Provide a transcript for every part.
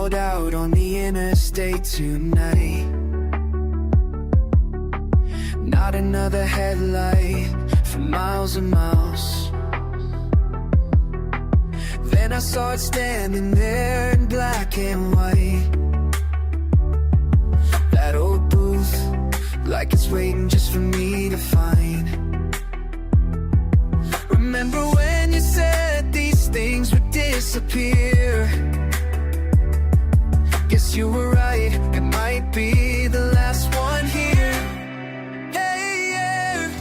stalled out on the interstate tonight. Not another headlight for miles and miles. Then I saw it standing there in black and white. That old booth, like it's waiting just for me to find. Remember when you said these things would disappear? Guess you were right, it might be the last one here. Hey, yeah.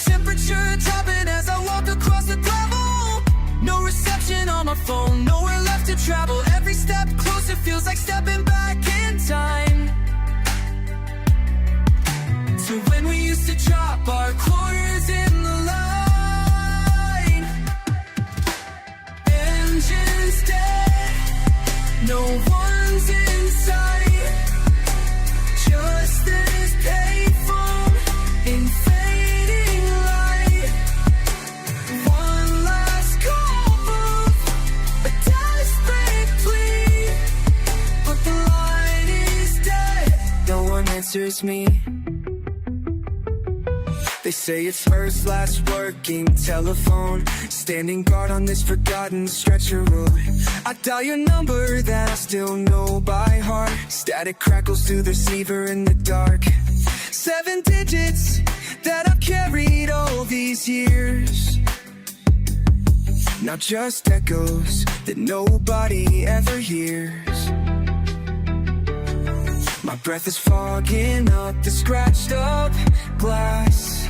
Temperature dropping as I walk across the gravel. No reception on my phone, nowhere left to travel. Every step closer feels like stepping back in time to when we used to drop our quarters in the line. Engines dead, no one's in sight. Just this payphone in fading light. One last call booth, a desperate plea, but the line is dead. No one answers me. They say it's Earth's last working telephone, standing guard on this forgotten stretch of road. I dial your number that I still know by heart. Static crackles through the receiver in the dark. 7 digits that I've carried all these years, now just echoes that nobody ever hears. My breath is fogging up the scratched up glass,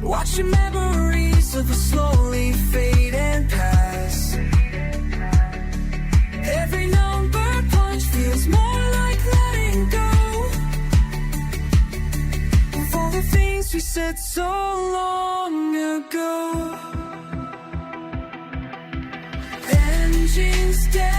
watching memories of a slowly fade and pass. Every number punch feels more like letting go of all the things we said so long ago. Engines dead,